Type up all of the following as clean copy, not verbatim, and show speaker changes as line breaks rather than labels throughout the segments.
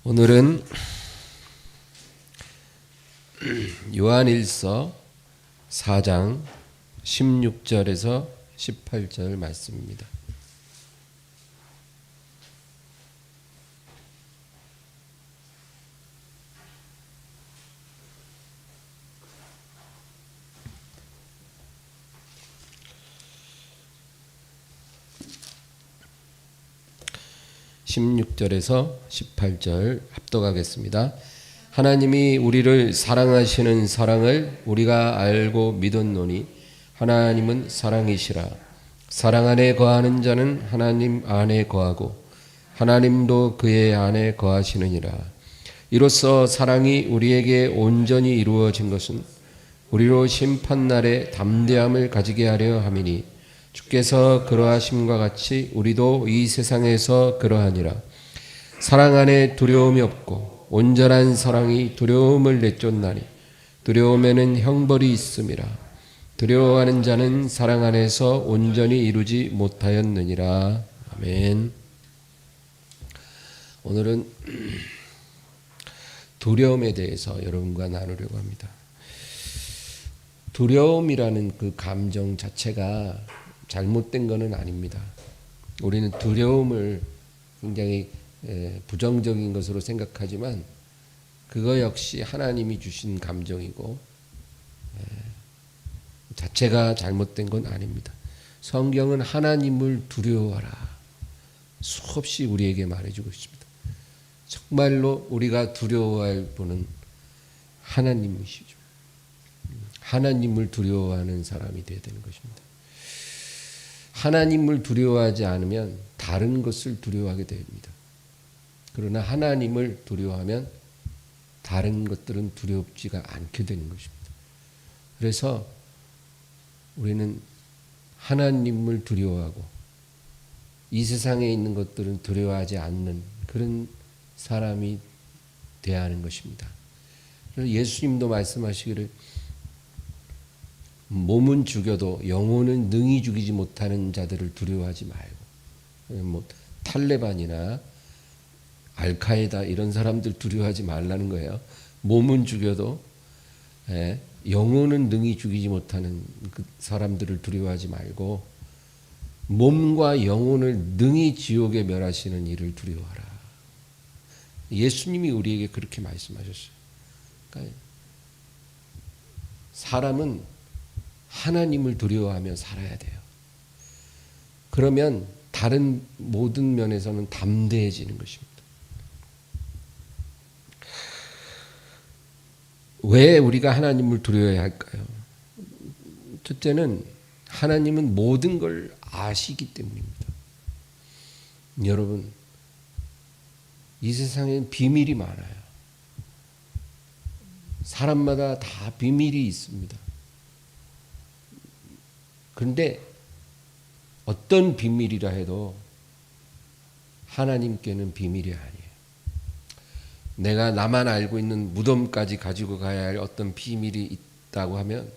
오늘은 요한일서 4장 16절에서 18절 말씀입니다. (16절에서 18절) 합독하겠습니다. 하나님이 우리를 사랑하시는 사랑을 우리가 알고 믿었노니 하나님은 사랑이시라. 사랑 안에 거하는 자는 하나님 안에 거하고 하나님도 그의 안에 거하시느니라. 이로써 사랑이 우리에게 온전히 이루어진 것은 우리로 심판날에 담대함을 가지게 하려 함이니 주께서 그러하심과 같이 우리도 이 세상에서 그러하니라. 사랑 안에 두려움이 없고 온전한 사랑이 두려움을 내쫓나니 두려움에는 형벌이 있음이라. 두려워하는 자는 사랑 안에서 온전히 이루지 못하였느니라. 아멘. 오늘은 두려움에 대해서 여러분과 나누려고 합니다. 두려움이라는 그 감정 자체가 잘못된 것은 아닙니다. 우리는 두려움을 굉장히 부정적인 것으로 생각하지만 그거 역시 하나님이 주신 감정이고 자체가 잘못된 건 아닙니다. 성경은 하나님을 두려워하라 수없이 우리에게 말해주고 있습니다. 정말로 우리가 두려워할 분은 하나님이시죠. 하나님을 두려워하는 사람이 되어야 되는 것입니다. 하나님을 두려워하지 않으면 다른 것을 두려워하게 됩니다. 그러나 하나님을 두려워하면 다른 것들은 두렵지가 않게 되는 것입니다. 그래서 우리는 하나님을 두려워하고 이 세상에 있는 것들은 두려워하지 않는 그런 사람이 되어야 하는 것입니다. 그래서 예수님도 말씀하시기를 몸은 죽여도 영혼은 능히 죽이지 못하는 자들을 두려워하지 말고, 탈레반이나 알카에다 이런 사람들 두려워하지 말라는 거예요. 몸은 죽여도 영혼은 능히 죽이지 못하는 그 사람들을 두려워하지 말고 몸과 영혼을 능히 지옥에 멸하시는 이를 두려워하라. 예수님이 우리에게 그렇게 말씀하셨어요. 그러니까 사람은 하나님을 두려워하며 살아야 돼요. 그러면 다른 모든 면에서는 담대해지는 것입니다. 왜 우리가 하나님을 두려워해야 할까요? 첫째는 하나님은 모든 걸 아시기 때문입니다. 여러분, 이 세상엔 비밀이 많아요. 사람마다 다 비밀이 있습니다. 그런데 어떤 비밀이라 해도 하나님께는 비밀이 아니에요. 내가 나만 알고 있는 무덤까지 가지고 가야 할 어떤 비밀이 있다고 하면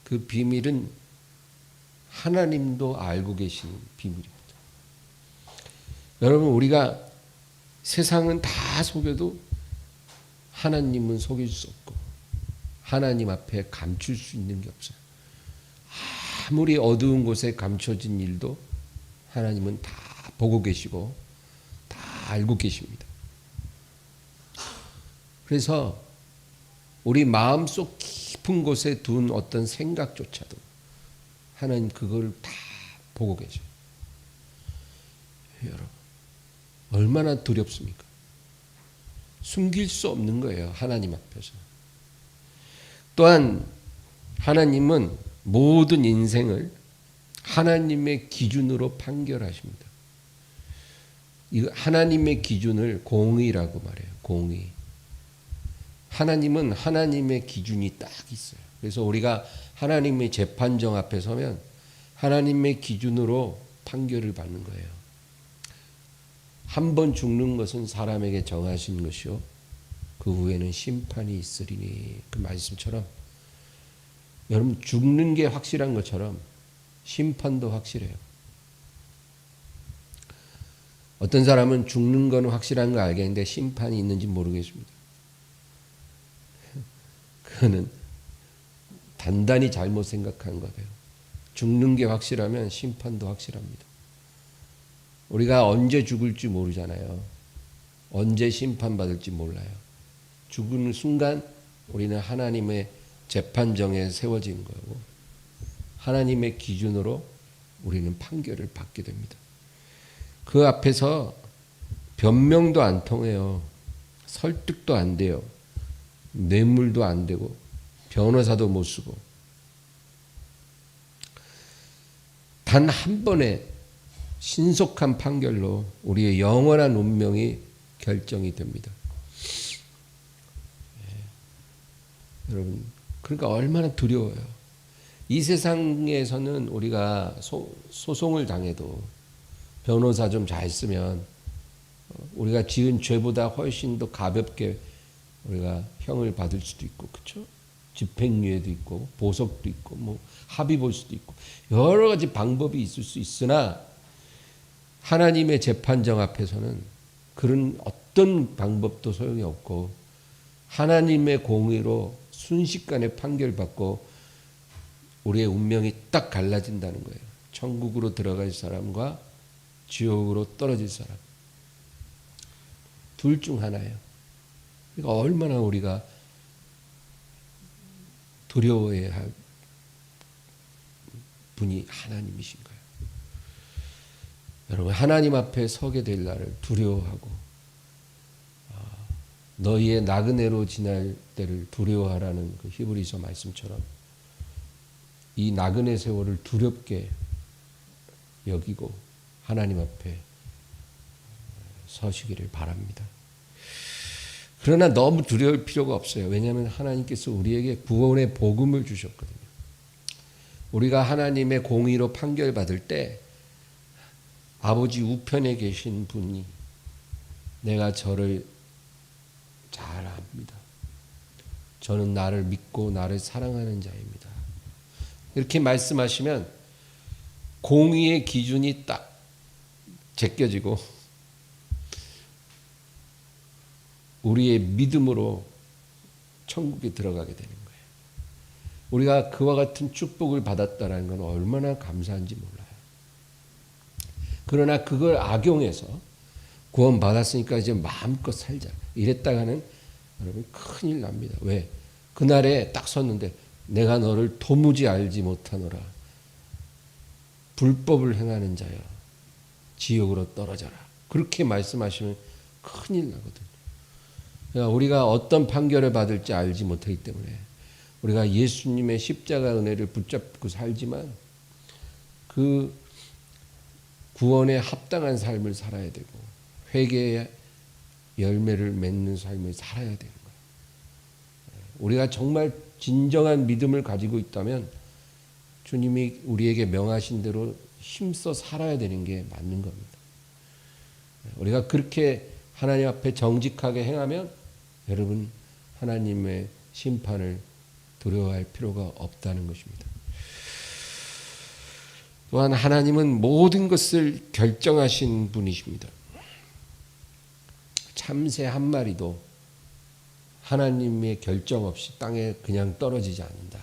그 비밀은 하나님도 알고 계신 비밀입니다. 여러분, 우리가 세상은 다 속여도 하나님은 속일 수 없고 하나님 앞에 감출 수 있는 게 없어요. 아무리 어두운 곳에 감춰진 일도 하나님은 다 보고 계시고 다 알고 계십니다. 그래서 우리 마음속 깊은 곳에 둔 어떤 생각조차도 하나님 그걸 다 보고 계셔요. 여러분, 얼마나 두렵습니까? 숨길 수 없는 거예요. 하나님 앞에서. 또한 하나님은 모든 인생을 하나님의 기준으로 판결하십니다. 이 하나님의 기준을 공의라고 말해요. 공의. 하나님은 하나님의 기준이 딱 있어요. 그래서 우리가 하나님의 재판정 앞에 서면 하나님의 기준으로 판결을 받는 거예요. 한 번 죽는 것은 사람에게 정하신 것이요 그 후에는 심판이 있으리니, 그 말씀처럼 여러분, 죽는 게 확실한 것처럼 심판도 확실해요. 어떤 사람은 죽는 건 확실한 거 알겠는데 심판이 있는지 모르겠습니다. 그거는 단단히 잘못 생각한 거예요. 죽는 게 확실하면 심판도 확실합니다. 우리가 언제 죽을지 모르잖아요. 언제 심판받을지 몰라요. 죽는 순간 우리는 하나님의 재판정에 세워진 거고 하나님의 기준으로 우리는 판결을 받게 됩니다. 그 앞에서 변명도 안 통해요. 설득도 안 돼요. 뇌물도 안 되고 변호사도 못 쓰고 단 한 번의 신속한 판결로 우리의 영원한 운명이 결정이 됩니다. 여러분, 그러니까 얼마나 두려워요. 이 세상에서는 우리가 소송을 당해도 변호사 좀 잘 쓰면 우리가 지은 죄보다 훨씬 더 가볍게 우리가 형을 받을 수도 있고, 그렇죠? 집행유예도 있고, 보석도 있고, 뭐 합의 볼 수도 있고, 여러 가지 방법이 있을 수 있으나 하나님의 재판정 앞에서는 그런 어떤 방법도 소용이 없고 하나님의 공의로 순식간에 판결받고 우리의 운명이 딱 갈라진다는 거예요. 천국으로 들어갈 사람과 지옥으로 떨어질 사람. 둘 중 하나예요. 그러니까 얼마나 우리가 두려워해야 할 분이 하나님이신가요? 여러분, 하나님 앞에 서게 될 날을 두려워하고 너희의 나그네로 지날 때를 두려워하라는 그 히브리서 말씀처럼 이 나그네 세월을 두렵게 여기고 하나님 앞에 서시기를 바랍니다. 그러나 너무 두려울 필요가 없어요. 왜냐하면 하나님께서 우리에게 구원의 복음을 주셨거든요. 우리가 하나님의 공의로 판결받을 때 아버지 우편에 계신 분이 내가 저를 잘 압니다. 저는 나를 믿고 나를 사랑하는 자입니다. 이렇게 말씀하시면 공의의 기준이 딱 제껴지고 우리의 믿음으로 천국에 들어가게 되는 거예요. 우리가 그와 같은 축복을 받았다는 건 얼마나 감사한지 몰라요. 그러나 그걸 악용해서 구원 받았으니까 이제 마음껏 살자 이랬다가는 여러분 큰일 납니다. 왜? 그날에 딱 섰는데 내가 너를 도무지 알지 못하노라. 불법을 행하는 자여 지옥으로 떨어져라. 그렇게 말씀하시면 큰일 나거든요. 그러니까 우리가 어떤 판결을 받을지 알지 못하기 때문에 우리가 예수님의 십자가 은혜를 붙잡고 살지만 그 구원에 합당한 삶을 살아야 되고 회개의 열매를 맺는 삶을 살아야 되는 거예요. 우리가 정말 진정한 믿음을 가지고 있다면 주님이 우리에게 명하신 대로 힘써 살아야 되는 게 맞는 겁니다. 우리가 그렇게 하나님 앞에 정직하게 행하면 여러분 하나님의 심판을 두려워할 필요가 없다는 것입니다. 또한 하나님은 모든 것을 결정하신 분이십니다. 참새 한 마리도 하나님의 결정 없이 땅에 그냥 떨어지지 않는다.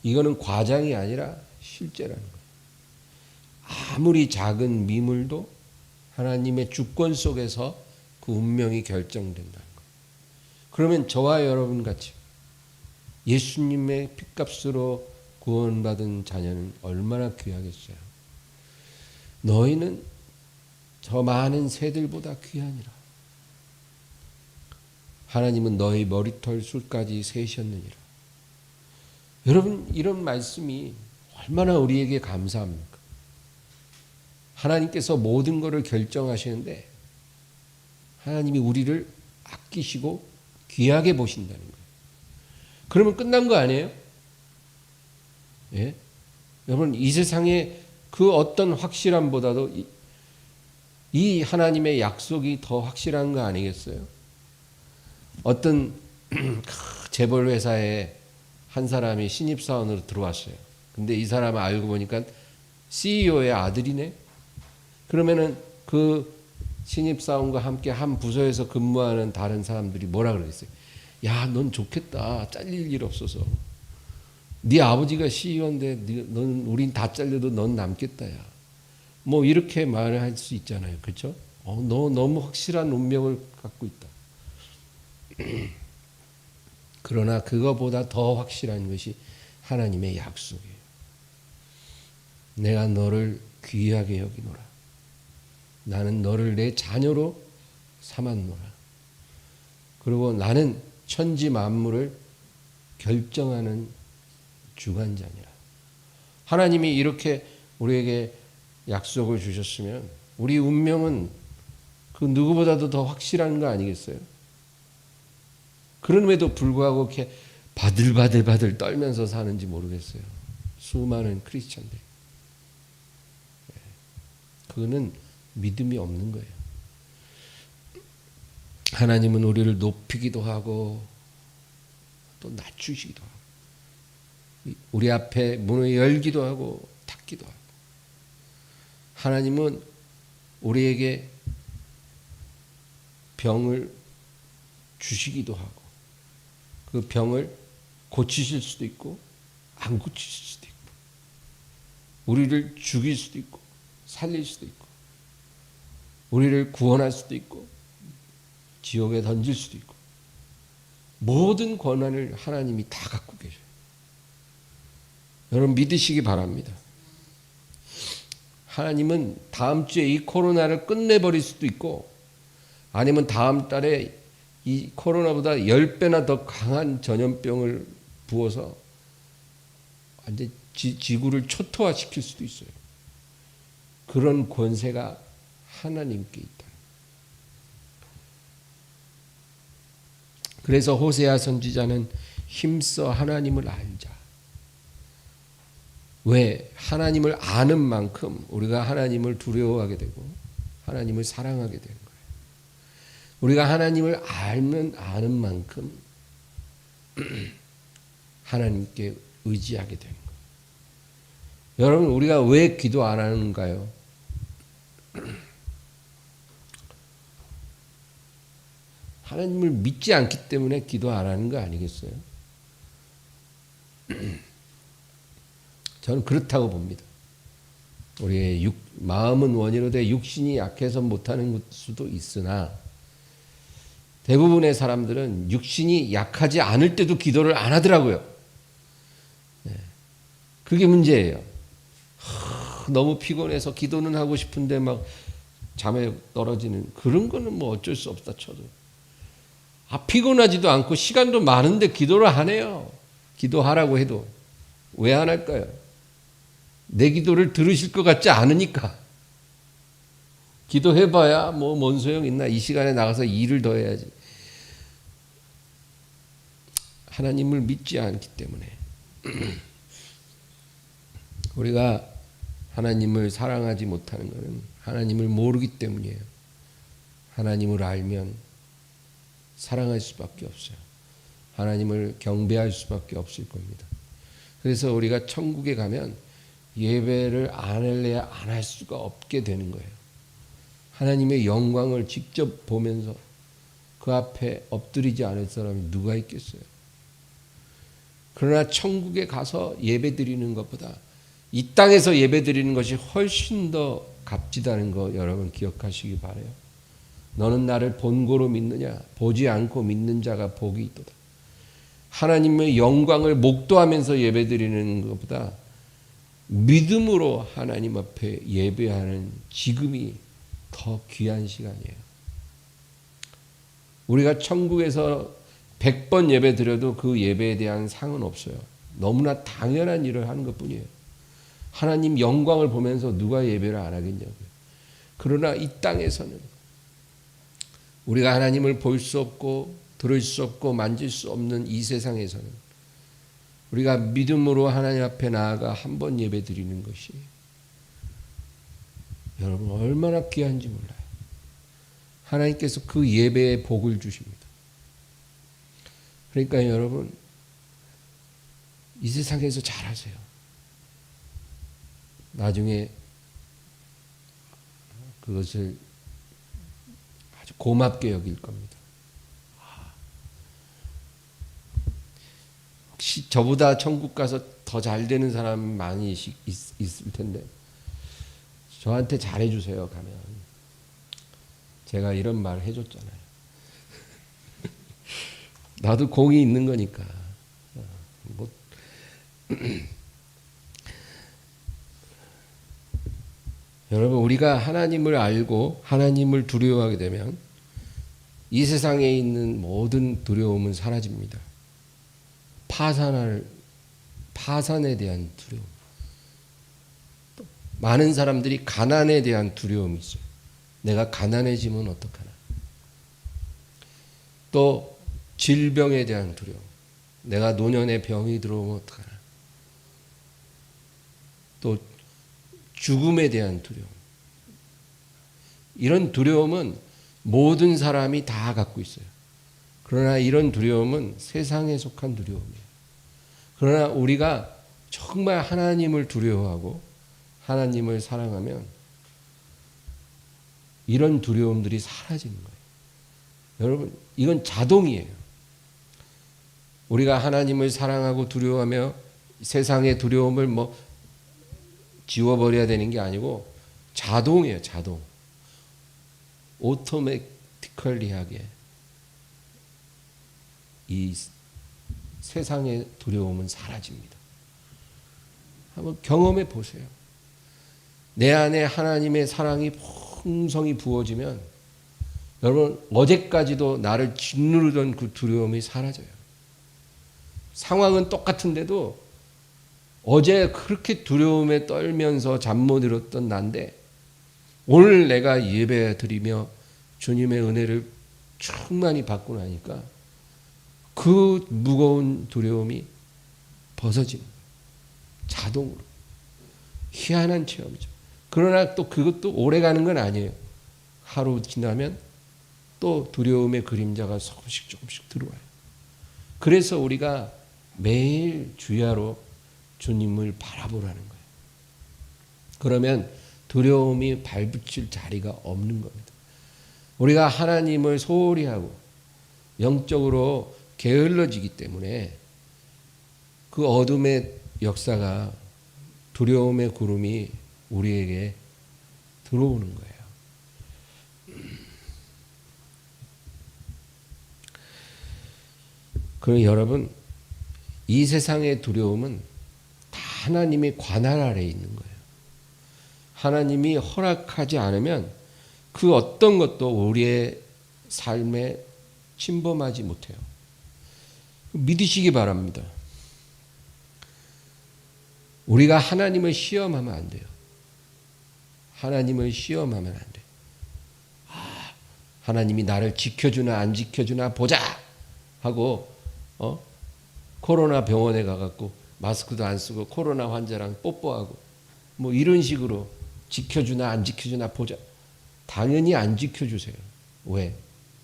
이거는 과장이 아니라 실제라는 거예요. 아무리 작은 미물도 하나님의 주권 속에서 그 운명이 결정된다는 거예요. 그러면 저와 여러분 같이 예수님의 핏값으로 구원받은 자녀는 얼마나 귀하겠어요. 너희는 저 많은 새들보다 귀하니라. 하나님은 너희 머리털 숫까지 세셨느니라. 여러분, 이런 말씀이 얼마나 우리에게 감사합니까? 하나님께서 모든 것을 결정하시는데 하나님이 우리를 아끼시고 귀하게 보신다는 거예요. 그러면 끝난 거 아니에요? 예? 여러분, 이 세상에 그 어떤 확실함보다도 이 하나님의 약속이 더 확실한 거 아니겠어요? 어떤 재벌 회사에 한 사람이 신입사원으로 들어왔어요. 근데 이 사람을 알고 보니까 CEO의 아들이네. 그러면은 그 신입사원과 함께 한 부서에서 근무하는 다른 사람들이 뭐라 그러겠어요? 야, 넌 좋겠다. 잘릴 일 없어서. 네 아버지가 CEO인데 넌 우린 다 잘려도 넌 남겠다. 야. 뭐 이렇게 말을 할 수 있잖아요. 그렇죠? 너 너무 확실한 운명을 갖고 있다. 그러나 그거보다 더 확실한 것이 하나님의 약속이에요. 내가 너를 귀하게 여기노라. 나는 너를 내 자녀로 삼았노라. 그리고 나는 천지 만물을 결정하는 주관자니라. 하나님이 이렇게 우리에게 약속을 주셨으면 우리 운명은 그 누구보다도 더 확실한 거 아니겠어요? 그럼에도 불구하고 이렇게 바들바들 떨면서 사는지 모르겠어요. 수많은 크리스찬들. 그거는 믿음이 없는 거예요. 하나님은 우리를 높이기도 하고 또 낮추시기도 하고 우리 앞에 문을 열기도 하고 닫기도 하고 하나님은 우리에게 병을 주시기도 하고 그 병을 고치실 수도 있고 안 고치실 수도 있고 우리를 죽일 수도 있고 살릴 수도 있고 우리를 구원할 수도 있고 지옥에 던질 수도 있고 모든 권한을 하나님이 다 갖고 계셔요. 여러분 믿으시기 바랍니다. 하나님은 다음 주에 이 코로나를 끝내버릴 수도 있고 아니면 다음 달에 이 코로나보다 10배나 더 강한 전염병을 부어서 완전 지구를 초토화시킬 수도 있어요. 그런 권세가 하나님께 있다. 그래서 호세아 선지자는 힘써 하나님을 알자. 왜? 하나님을 아는 만큼 우리가 하나님을 두려워하게 되고 하나님을 사랑하게 되는 거예요. 우리가 하나님을 알면 아는 만큼 하나님께 의지하게 되는 거예요. 여러분 우리가 왜 기도 안 하는가요? 하나님을 믿지 않기 때문에 기도 안 하는 거 아니겠어요? 저는 그렇다고 봅니다. 우리의 마음은 원이로 돼 육신이 약해서 못하는 수도 있으나 대부분의 사람들은 육신이 약하지 않을 때도 기도를 안 하더라고요. 그게 문제예요. 너무 피곤해서 기도는 하고 싶은데 막 잠에 떨어지는 그런 거는 뭐 어쩔 수 없다 쳐도. 피곤하지도 않고 시간도 많은데 기도를 안 해요. 기도하라고 해도. 왜 안 할까요? 내 기도를 들으실 것 같지 않으니까. 기도해봐야 뭐 뭔 소용 있나. 이 시간에 나가서 일을 더 해야지. 하나님을 믿지 않기 때문에. 우리가 하나님을 사랑하지 못하는 것은 하나님을 모르기 때문이에요. 하나님을 알면 사랑할 수밖에 없어요. 하나님을 경배할 수밖에 없을 겁니다. 그래서 우리가 천국에 가면 예배를 안 할래야 안 할 수가 없게 되는 거예요. 하나님의 영광을 직접 보면서 그 앞에 엎드리지 않을 사람이 누가 있겠어요? 그러나 천국에 가서 예배 드리는 것보다 이 땅에서 예배 드리는 것이 훨씬 더 값지다는 거 여러분 기억하시기 바라요. 너는 나를 본고로 믿느냐? 보지 않고 믿는 자가 복이 있도다. 하나님의 영광을 목도하면서 예배드리는 것보다 믿음으로 하나님 앞에 예배하는 지금이 더 귀한 시간이에요. 우리가 천국에서 100번 예배드려도 그 예배에 대한 상은 없어요. 너무나 당연한 일을 하는 것뿐이에요. 하나님 영광을 보면서 누가 예배를 안 하겠냐고요. 그러나 이 땅에서는 우리가 하나님을 볼 수 없고 들을 수 없고 만질 수 없는 이 세상에서는 우리가 믿음으로 하나님 앞에 나아가 한 번 예배 드리는 것이 여러분 얼마나 귀한지 몰라요. 하나님께서 그 예배에 복을 주십니다. 그러니까 여러분 이 세상에서 잘하세요. 나중에 그것을 고맙게 여길 겁니다. 혹시 저보다 천국 가서 더 잘 되는 사람 많이 있을 텐데 저한테 잘해주세요 가면. 제가 이런 말 해줬잖아요. 나도 공이 있는 거니까. 뭐 여러분, 우리가 하나님을 알고 하나님을 두려워하게 되면 이 세상에 있는 모든 두려움은 사라집니다. 파산에 대한 두려움. 또 많은 사람들이 가난에 대한 두려움이 있어요. 내가 가난해지면 어떡하나. 또 질병에 대한 두려움. 내가 노년에 병이 들어오면 어떡하나. 또 죽음에 대한 두려움. 이런 두려움은 모든 사람이 다 갖고 있어요. 그러나 이런 두려움은 세상에 속한 두려움이에요. 그러나 우리가 정말 하나님을 두려워하고 하나님을 사랑하면 이런 두려움들이 사라지는 거예요. 여러분, 이건 자동이에요. 우리가 하나님을 사랑하고 두려워하며 세상의 두려움을 지워버려야 되는 게 아니고 자동이에요. 자동. 오토매티컬리하게 이 세상의 두려움은 사라집니다. 한번 경험해 보세요. 내 안에 하나님의 사랑이 풍성히 부어지면 여러분, 어제까지도 나를 짓누르던 그 두려움이 사라져요. 상황은 똑같은데도 어제 그렇게 두려움에 떨면서 잠 못 이뤘던 난데 오늘 내가 예배 드리며 주님의 은혜를 충만히 받고 나니까 그 무거운 두려움이 벗어지는 거예요. 자동으로. 희한한 체험이죠. 그러나 또 그것도 오래 가는 건 아니에요. 하루 지나면 또 두려움의 그림자가 조금씩 들어와요. 그래서 우리가 매일 주야로 주님을 바라보라는 거예요. 그러면 두려움이 발붙일 자리가 없는 겁니다. 우리가 하나님을 소홀히 하고 영적으로 게을러지기 때문에 그 어둠의 역사가 두려움의 구름이 우리에게 들어오는 거예요. 그럼 여러분, 이 세상의 두려움은 다 하나님의 관할 아래에 있는 거예요. 하나님이 허락하지 않으면 그 어떤 것도 우리의 삶에 침범하지 못해요. 믿으시기 바랍니다. 우리가 하나님을 시험하면 안 돼요. 하나님을 시험하면 안 돼요. 하나님이 나를 지켜주나 안 지켜주나 보자 하고 코로나 병원에 가갖고 마스크도 안 쓰고 코로나 환자랑 뽀뽀하고 이런 식으로 지켜주나 안 지켜주나 보자. 당연히 안 지켜주세요. 왜?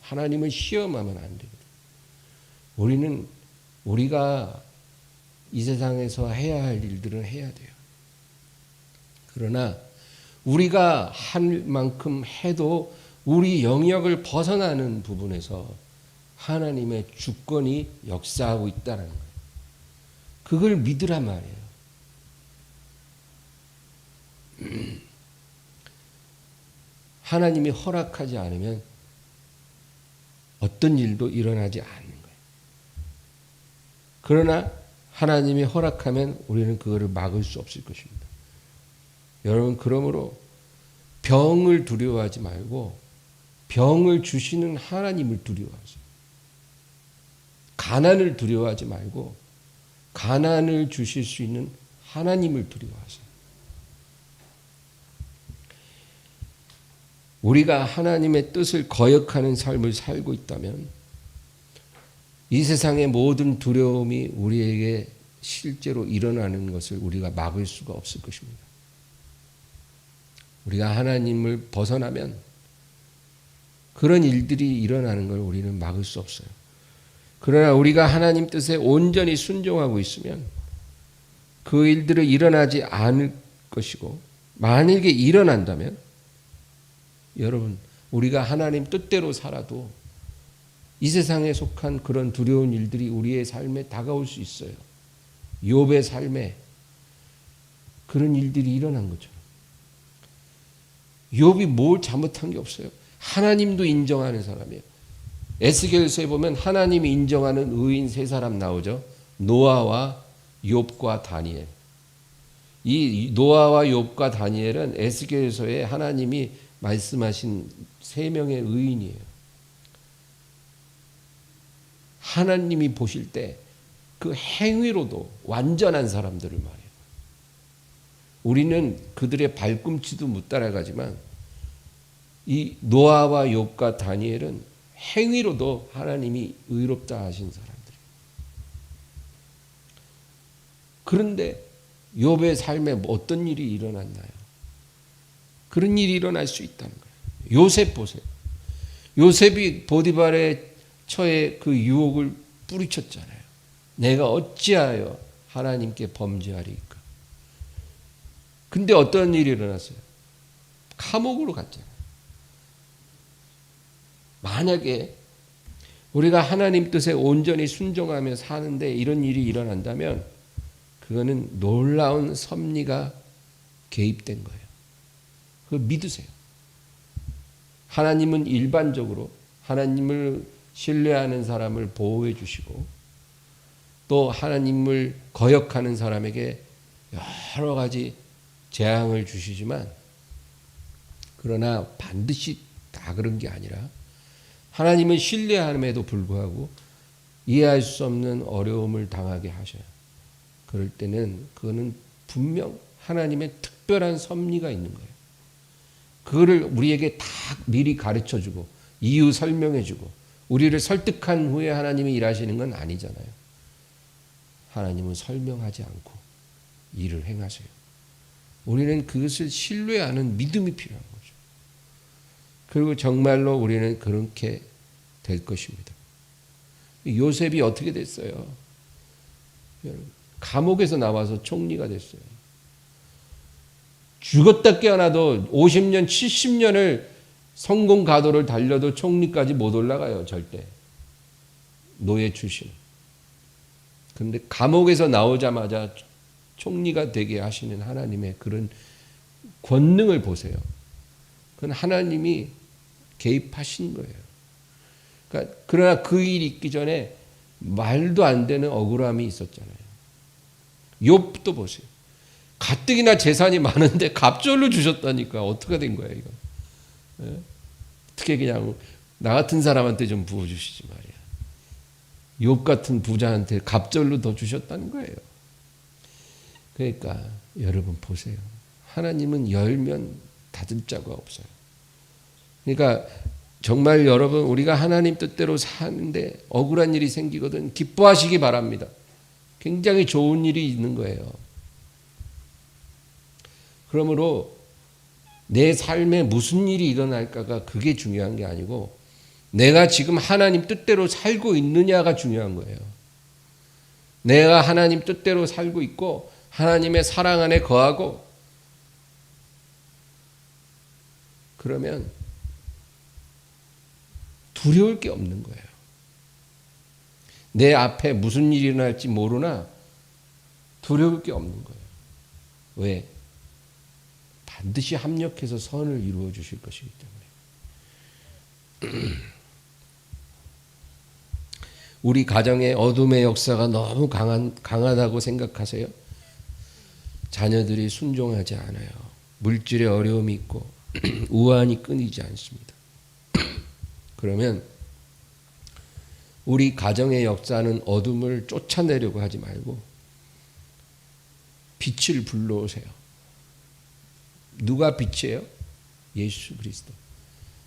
하나님을 시험하면 안 되거든요. 우리가 이 세상에서 해야 할 일들은 해야 돼요. 그러나 우리가 할 만큼 해도 우리 영역을 벗어나는 부분에서 하나님의 주권이 역사하고 있다는 거예요. 그걸 믿으란 말이에요. 하나님이 허락하지 않으면 어떤 일도 일어나지 않는 거예요. 그러나 하나님이 허락하면 우리는 그거를 막을 수 없을 것입니다. 여러분, 그러므로 병을 두려워하지 말고 병을 주시는 하나님을 두려워하세요. 가난을 두려워하지 말고 가난을 주실 수 있는 하나님을 두려워하세요. 우리가 하나님의 뜻을 거역하는 삶을 살고 있다면 이 세상의 모든 두려움이 우리에게 실제로 일어나는 것을 우리가 막을 수가 없을 것입니다. 우리가 하나님을 벗어나면 그런 일들이 일어나는 걸 우리는 막을 수 없어요. 그러나 우리가 하나님 뜻에 온전히 순종하고 있으면 그 일들은 일어나지 않을 것이고, 만약에 일어난다면 여러분, 우리가 하나님 뜻대로 살아도 이 세상에 속한 그런 두려운 일들이 우리의 삶에 다가올 수 있어요. 욥의 삶에 그런 일들이 일어난 거죠. 욥이 뭘 잘못한 게 없어요. 하나님도 인정하는 사람이에요. 에스겔서에 보면 하나님이 인정하는 의인 세 사람 나오죠. 노아와 욥과 다니엘. 이 노아와 욥과 다니엘은 에스겔서에 하나님이 말씀하신 세 명의 의인이에요. 하나님이 보실 때 그 행위로도 완전한 사람들을 말해요. 우리는 그들의 발꿈치도 못 따라가지만 이 노아와 욥과 다니엘은 행위로도 하나님이 의롭다 하신 사람들이에요. 그런데 욥의 삶에 어떤 일이 일어났나요? 그런 일이 일어날 수 있다는 거예요. 요셉 보세요. 요셉이 보디발의 처에 그 유혹을 뿌리쳤잖아요. 내가 어찌하여 하나님께 범죄하리까? 근데 어떤 일이 일어났어요? 감옥으로 갔잖아요. 만약에 우리가 하나님 뜻에 온전히 순종하며 사는데 이런 일이 일어난다면 그거는 놀라운 섭리가 개입된 거예요. 그걸 믿으세요. 하나님은 일반적으로 하나님을 신뢰하는 사람을 보호해 주시고 또 하나님을 거역하는 사람에게 여러 가지 재앙을 주시지만 그러나 반드시 다 그런 게 아니라 하나님을 신뢰함에도 불구하고 이해할 수 없는 어려움을 당하게 하셔요. 그럴 때는 그거는 분명 하나님의 특별한 섭리가 있는 거예요. 그거를 우리에게 다 미리 가르쳐주고 이유 설명해주고 우리를 설득한 후에 하나님이 일하시는 건 아니잖아요. 하나님은 설명하지 않고 일을 행하세요. 우리는 그것을 신뢰하는 믿음이 필요한 거죠. 그리고 정말로 우리는 그렇게 될 것입니다. 요셉이 어떻게 됐어요? 감옥에서 나와서 총리가 됐어요. 죽었다 깨어나도 50년, 70년을 성공 가도를 달려도 총리까지 못 올라가요. 절대. 노예 출신. 그런데 감옥에서 나오자마자 총리가 되게 하시는 하나님의 그런 권능을 보세요. 그건 하나님이 개입하신 거예요. 그러니까 그러나 그 일이 있기 전에 말도 안 되는 억울함이 있었잖아요. 욥도 보세요. 가뜩이나 재산이 많은데 갑절로 주셨다니까 어떻게 된 거야 이거? 예? 어떻게 그냥 나 같은 사람한테 좀 부어주시지 말이야. 욥 같은 부자한테 갑절로 더 주셨다는 거예요. 그러니까 여러분 보세요. 하나님은 열면 닫을 자가 없어요. 그러니까 정말 여러분 우리가 하나님 뜻대로 사는데 억울한 일이 생기거든 기뻐하시기 바랍니다. 굉장히 좋은 일이 있는 거예요. 그러므로 내 삶에 무슨 일이 일어날까가 그게 중요한 게 아니고 내가 지금 하나님 뜻대로 살고 있느냐가 중요한 거예요. 내가 하나님 뜻대로 살고 있고 하나님의 사랑 안에 거하고 그러면 두려울 게 없는 거예요. 내 앞에 무슨 일이 일어날지 모르나 두려울 게 없는 거예요. 왜? 반드시 합력해서 선을 이루어 주실 것이기 때문에. 우리 가정의 어둠의 역사가 너무 강하다고 생각하세요? 자녀들이 순종하지 않아요. 물질의 어려움이 있고 우환이 끊이지 않습니다. 그러면 우리 가정의 역사는 어둠을 쫓아내려고 하지 말고 빛을 불러오세요. 누가 빛이에요? 예수 그리스도.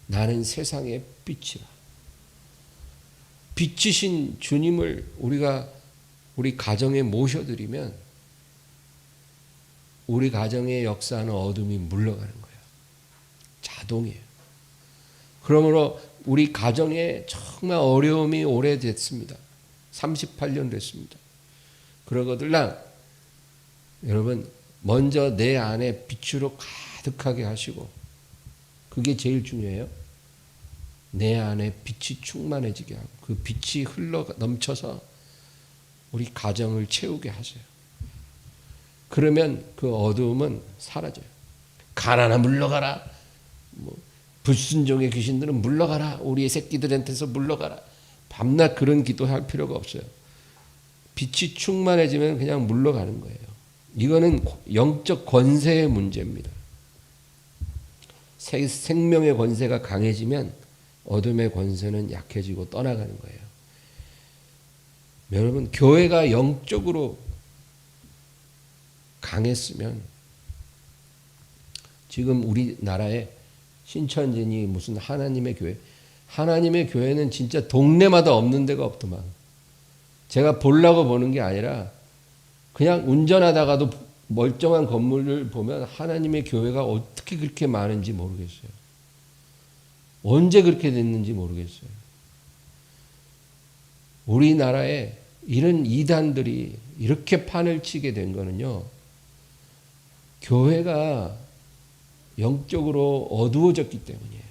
나는 세상의 빛이라. 빛이신 주님을 우리가 우리 가정에 모셔드리면 우리 가정의 역사는 어둠이 물러가는 거예요. 자동이에요. 그러므로 우리 가정에 정말 어려움이 오래됐습니다. 38년 됐습니다. 그러거들랑 여러분 먼저 내 안에 빛으로 가득하게 하시고 그게 제일 중요해요. 내 안에 빛이 충만해지게 하고 그 빛이 흘러 넘쳐서 우리 가정을 채우게 하세요. 그러면 그 어두움은 사라져요. 가난아 물러가라. 불순종의 귀신들은 물러가라. 우리의 새끼들한테서 물러가라. 밤낮 그런 기도할 필요가 없어요. 빛이 충만해지면 그냥 물러가는 거예요. 이거는 영적 권세의 문제입니다. 생명의 권세가 강해지면 어둠의 권세는 약해지고 떠나가는 거예요. 여러분, 교회가 영적으로 강했으면 지금 우리나라에 신천지니 무슨 하나님의 교회는 진짜 동네마다 없는 데가 없더만. 제가 보려고 보는 게 아니라 그냥 운전하다가도 멀쩡한 건물을 보면 하나님의 교회가 어떻게 그렇게 많은지 모르겠어요. 언제 그렇게 됐는지 모르겠어요. 우리나라에 이런 이단들이 이렇게 판을 치게 된 거는요, 교회가 영적으로 어두워졌기 때문이에요.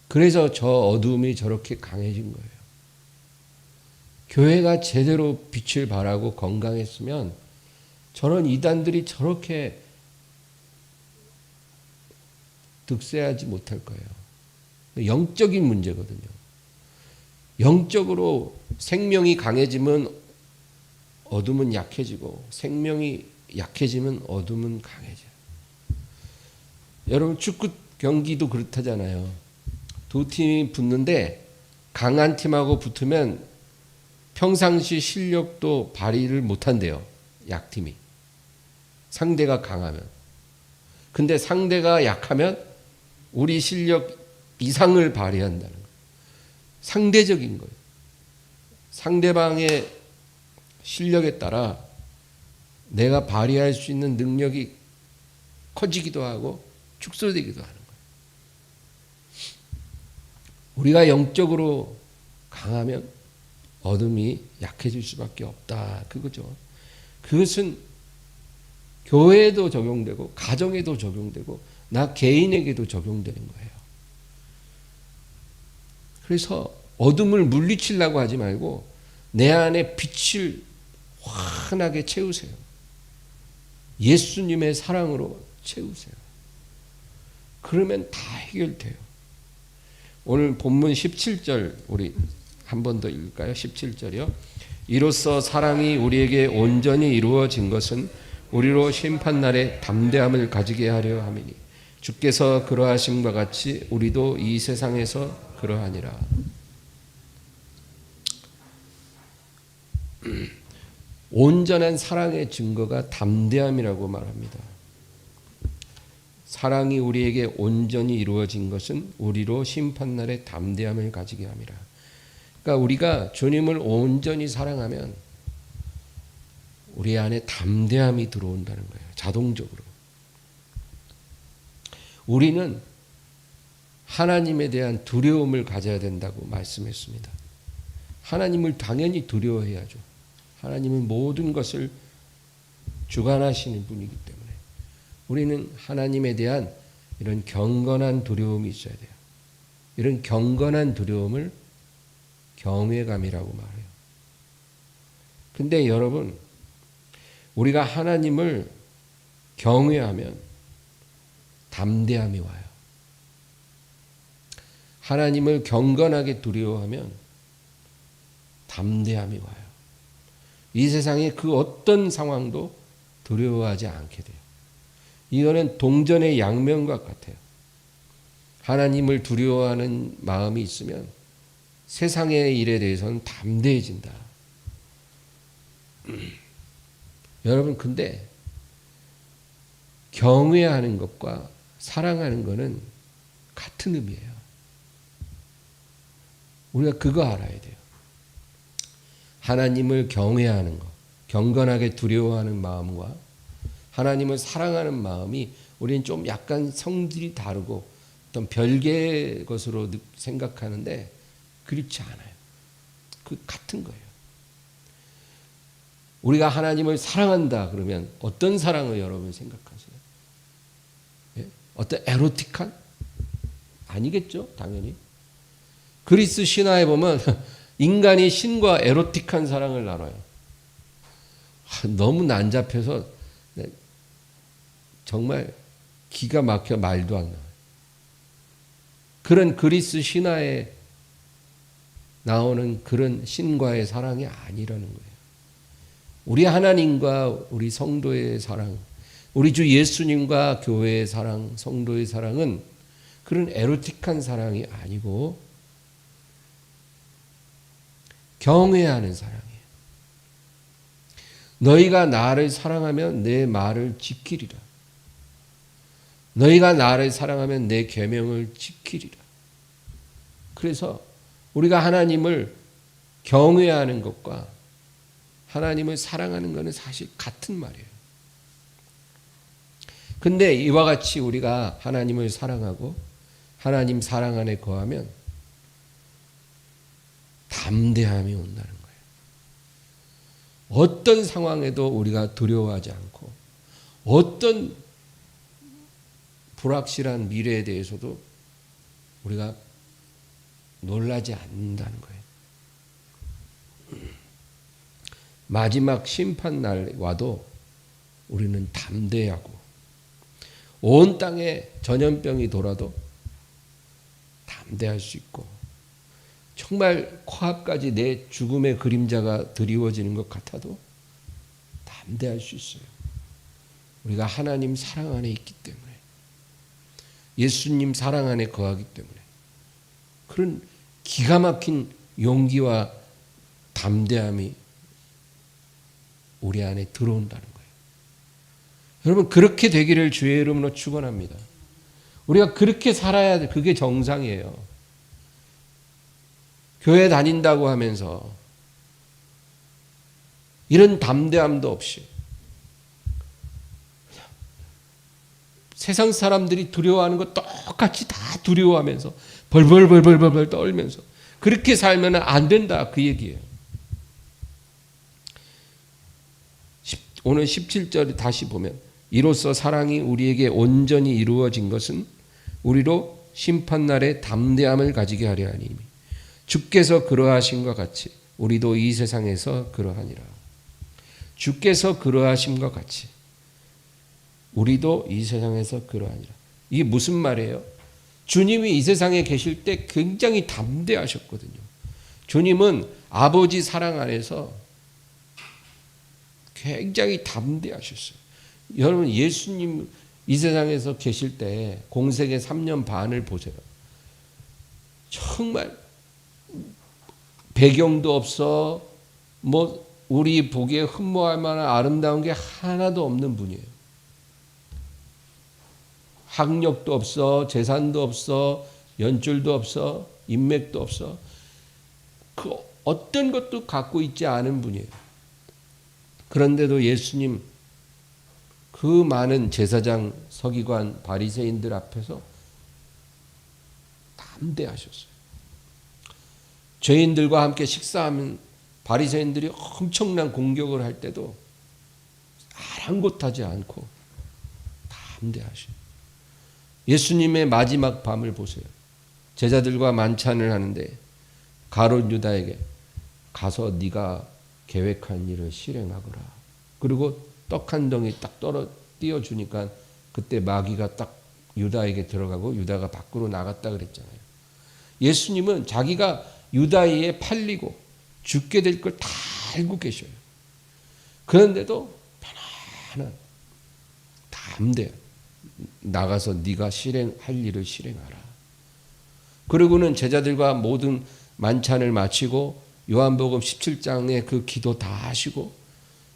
그래서 저 어두움이 저렇게 강해진 거예요. 교회가 제대로 빛을 발하고 건강했으면 저런 이단들이 저렇게 득세하지 못할 거예요. 영적인 문제거든요. 영적으로 생명이 강해지면 어둠은 약해지고 생명이 약해지면 어둠은 강해져요. 여러분 축구 경기도 그렇다잖아요. 두 팀이 붙는데 강한 팀하고 붙으면 평상시 실력도 발휘를 못한대요. 약팀이. 상대가 강하면. 근데 상대가 약하면 우리 실력 이상을 발휘한다는 거예요. 상대적인 거예요. 상대방의 실력에 따라 내가 발휘할 수 있는 능력이 커지기도 하고 축소되기도 하는 거예요. 우리가 영적으로 강하면 어둠이 약해질 수밖에 없다. 그거죠. 그것은 교회에도 적용되고 가정에도 적용되고 나 개인에게도 적용되는 거예요. 그래서 어둠을 물리치려고 하지 말고 내 안에 빛을 환하게 채우세요. 예수님의 사랑으로 채우세요. 그러면 다 해결돼요. 오늘 본문 17절 우리 한 번 더 읽을까요? 17절이요. 이로써 사랑이 우리에게 온전히 이루어진 것은 우리로 심판날에 담대함을 가지게 하려 함이니 주께서 그러하심과 같이 우리도 이 세상에서 그러하니라. 온전한 사랑의 증거가 담대함이라고 말합니다. 사랑이 우리에게 온전히 이루어진 것은 우리로 심판날에 담대함을 가지게 함이라. 그러니까 우리가 주님을 온전히 사랑하면 우리 안에 담대함이 들어온다는 거예요. 자동적으로. 우리는 하나님에 대한 두려움을 가져야 된다고 말씀했습니다. 하나님을 당연히 두려워해야죠. 하나님은 모든 것을 주관하시는 분이기 때문에 우리는 하나님에 대한 이런 경건한 두려움이 있어야 돼요. 이런 경건한 두려움을 경외감이라고 말해요. 근데 여러분, 우리가 하나님을 경외하면 담대함이 와요. 하나님을 경건하게 두려워하면 담대함이 와요. 이 세상의 그 어떤 상황도 두려워하지 않게 돼요. 이거는 동전의 양면과 같아요. 하나님을 두려워하는 마음이 있으면 세상의 일에 대해서는 담대해진다. 여러분, 근데 경외하는 것과 사랑하는 것은 같은 의미예요. 우리가 그거 알아야 돼요. 하나님을 경외하는 것, 경건하게 두려워하는 마음과 하나님을 사랑하는 마음이 우리는 좀 약간 성질이 다르고 어떤 별개의 것으로 생각하는데 그렇지 않아요. 그 같은 거예요. 우리가 하나님을 사랑한다 그러면 어떤 사랑을 여러분 생각하세요? 예? 어떤 에로틱한? 아니겠죠, 당연히. 그리스 신화에 보면 인간이 신과 에로틱한 사랑을 나눠요. 너무 난잡해서 정말 기가 막혀 말도 안 나와요. 그런 그리스 신화에 나오는 그런 신과의 사랑이 아니라는 거예요. 우리 하나님과 우리 성도의 사랑, 우리 주 예수님과 교회의 사랑, 성도의 사랑은 그런 에로틱한 사랑이 아니고 경외하는 사랑이에요. 너희가 나를 사랑하면 내 말을 지키리라. 너희가 나를 사랑하면 내 계명을 지키리라. 그래서 우리가 하나님을 경외하는 것과 하나님을 사랑하는 것은 사실 같은 말이에요. 근데 이와 같이 우리가 하나님을 사랑하고 하나님 사랑 안에 거하면 담대함이 온다는 거예요. 어떤 상황에도 우리가 두려워하지 않고 어떤 불확실한 미래에 대해서도 우리가 놀라지 않는다는 거예요. 마지막 심판날 와도 우리는 담대하고 온 땅에 전염병이 돌아도 담대할 수 있고 정말 코앞까지 내 죽음의 그림자가 드리워지는 것 같아도 담대할 수 있어요. 우리가 하나님 사랑 안에 있기 때문에 예수님 사랑 안에 거하기 때문에 그런 기가 막힌 용기와 담대함이 우리 안에 들어온다는 거예요. 여러분 그렇게 되기를 주의 이름으로 축원합니다. 우리가 그렇게 살아야 돼. 그게 정상이에요. 교회 다닌다고 하면서 이런 담대함도 없이 세상 사람들이 두려워하는 거 똑같이 다 두려워하면서 벌벌 떨면서 그렇게 살면 안 된다 그 얘기예요. 오늘 17절에 다시 보면 이로써 사랑이 우리에게 온전히 이루어진 것은 우리로 심판날에 담대함을 가지게 하려 하니 주께서 그러하신 것 같이 우리도 이 세상에서 그러하니라. 주께서 그러하심과 같이 우리도 이 세상에서 그러하니라. 이게 무슨 말이에요? 주님이 이 세상에 계실 때 굉장히 담대하셨거든요. 주님은 아버지 사랑 안에서 굉장히 담대하셨어요. 여러분 예수님 이 세상에서 계실 때 공생의 3년 반을 보세요. 정말 배경도 없어 뭐 우리 보기에 흠모할 만한 아름다운 게 하나도 없는 분이에요. 학력도 없어, 재산도 없어, 연줄도 없어, 인맥도 없어. 그 어떤 것도 갖고 있지 않은 분이에요. 그런데도 예수님 그 많은 제사장, 서기관, 바리새인들 앞에서 담대하셨어요. 죄인들과 함께 식사하면 바리새인들이 엄청난 공격을 할 때도 아랑곳하지 않고 담대하셔요. 예수님의 마지막 밤을 보세요. 제자들과 만찬을 하는데 가룟 유다에게 가서 네가 계획한 일을 실행하거라. 그리고 떡 한 덩이 딱 띄워주니까 그때 마귀가 딱 유다에게 들어가고 유다가 밖으로 나갔다 그랬잖아요. 예수님은 자기가 유다에 팔리고 죽게 될 걸 다 알고 계셔요. 그런데도 편안한 담대 나가서 네가 실행할 일을 실행하라. 그리고는 제자들과 모든 만찬을 마치고 요한복음 17장의 그 기도 다 하시고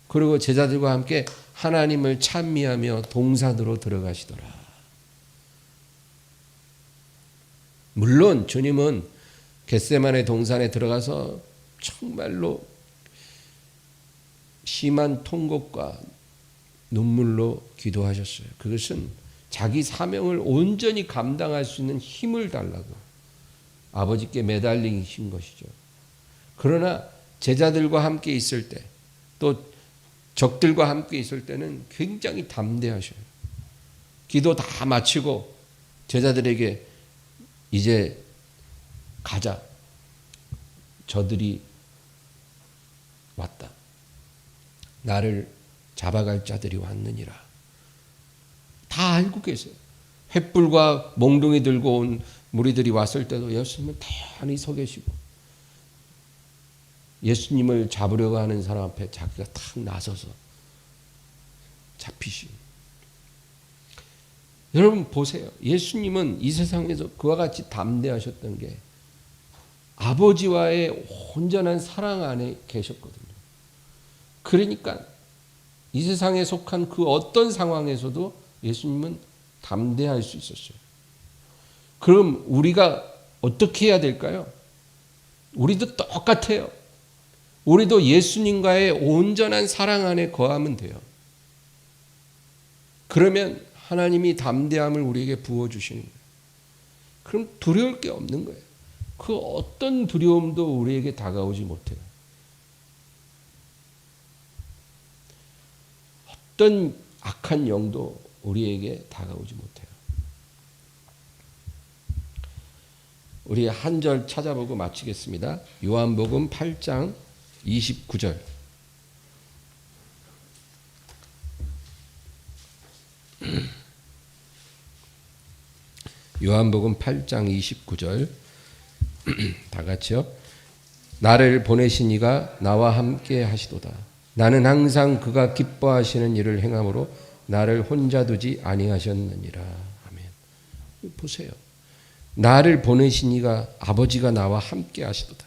그리고 제자들과 함께 하나님을 찬미하며 동산으로 들어가시더라. 물론 주님은 겟세마네 동산에 들어가서 정말로 심한 통곡과 눈물로 기도하셨어요. 그것은 자기 사명을 온전히 감당할 수 있는 힘을 달라고 아버지께 매달리신 것이죠. 그러나 제자들과 함께 있을 때 또 적들과 함께 있을 때는 굉장히 담대하셔요. 기도 다 마치고 제자들에게 이제 가자. 저들이 왔다. 나를 잡아갈 자들이 왔느니라. 다 알고 계세요. 횃불과 몽둥이 들고 온 무리들이 왔을 때도 예수님은 태연히 서 계시고 예수님을 잡으려고 하는 사람 앞에 자기가 탁 나서서 잡히시. 여러분 보세요. 예수님은 이 세상에서 그와 같이 담대하셨던 게 아버지와의 온전한 사랑 안에 계셨거든요. 그러니까 이 세상에 속한 그 어떤 상황에서도 예수님은 담대할 수 있었어요. 그럼 우리가 어떻게 해야 될까요? 우리도 똑같아요. 우리도 예수님과의 온전한 사랑 안에 거하면 돼요. 그러면 하나님이 담대함을 우리에게 부어주시는 거예요. 그럼 두려울 게 없는 거예요. 그 어떤 두려움도 우리에게 다가오지 못해요. 어떤 악한 영도 우리에게 다가오지 못해요. 우리 한 절 찾아보고 마치겠습니다. 요한복음 8장 29절. 요한복음 8장 29절. 다 같이요. 나를 보내신 이가 나와 함께 하시도다. 나는 항상 그가 기뻐하시는 일을 행함으로 나를 혼자 두지 아니하셨느니라. 아멘. 보세요. 나를 보내신 이가 아버지가 나와 함께 하시도다.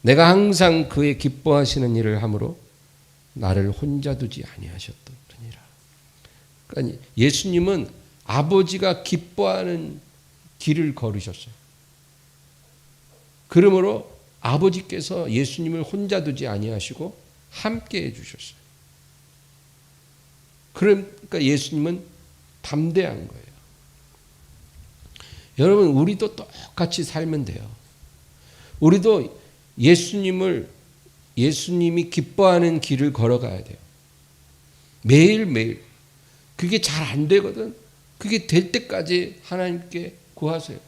내가 항상 그의 기뻐하시는 일을 함으로 나를 혼자 두지 아니하셨느니라. 그러니까 예수님은 아버지가 기뻐하는 길을 걸으셨어요. 그러므로 아버지께서 예수님을 혼자 두지 아니하시고 함께 해주셨어요. 그러니까 예수님은 담대한 거예요. 여러분 우리도 똑같이 살면 돼요. 우리도 예수님이 기뻐하는 길을 걸어가야 돼요. 매일매일. 그게 잘 안 되거든. 그게 될 때까지 하나님께 구하세요.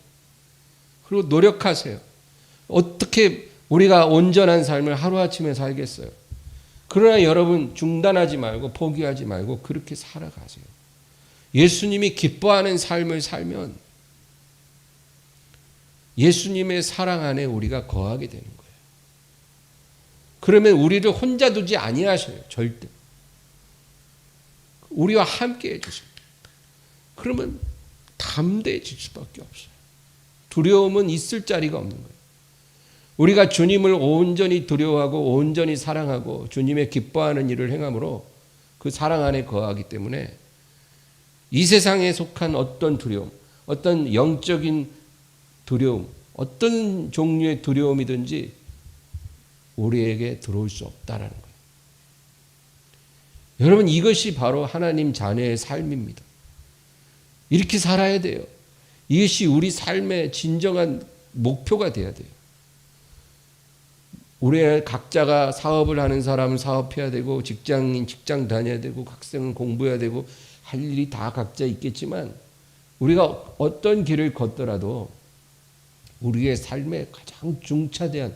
그리고 노력하세요. 어떻게 우리가 온전한 삶을 하루아침에 살겠어요. 그러나 여러분 중단하지 말고 포기하지 말고 그렇게 살아가세요. 예수님이 기뻐하는 삶을 살면 예수님의 사랑 안에 우리가 거하게 되는 거예요. 그러면 우리를 혼자 두지 아니하셔요. 절대. 우리와 함께 해주세요. 그러면 담대해질 수밖에 없어요. 두려움은 있을 자리가 없는 거예요. 우리가 주님을 온전히 두려워하고 온전히 사랑하고 주님의 기뻐하는 일을 행함으로 그 사랑 안에 거하기 때문에 이 세상에 속한 어떤 두려움, 어떤 영적인 두려움, 어떤 종류의 두려움이든지 우리에게 들어올 수 없다라는 거예요. 여러분 이것이 바로 하나님 자녀의 삶입니다. 이렇게 살아야 돼요. 이것이 우리 삶의 진정한 목표가 돼야 돼요. 우리 각자가 사업을 하는 사람은 사업해야 되고 직장인 직장 다녀야 되고 학생은 공부해야 되고 할 일이 다 각자 있겠지만 우리가 어떤 길을 걷더라도 우리의 삶의 가장 중차대한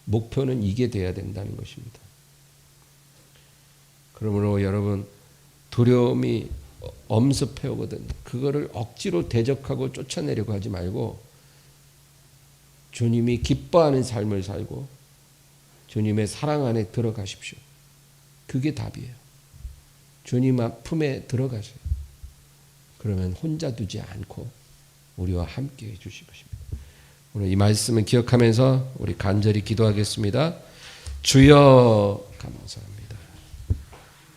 목표는 이게 돼야 된다는 것입니다. 그러므로 여러분 두려움이 엄습해 오거든. 그거를 억지로 대적하고 쫓아내려고 하지 말고 주님이 기뻐하는 삶을 살고 주님의 사랑 안에 들어가십시오. 그게 답이에요. 주님 품에 들어가세요. 그러면 혼자 두지 않고 우리와 함께 해주실 것입니다. 오늘 이 말씀을 기억하면서 우리 간절히 기도하겠습니다. 주여 감사합니다.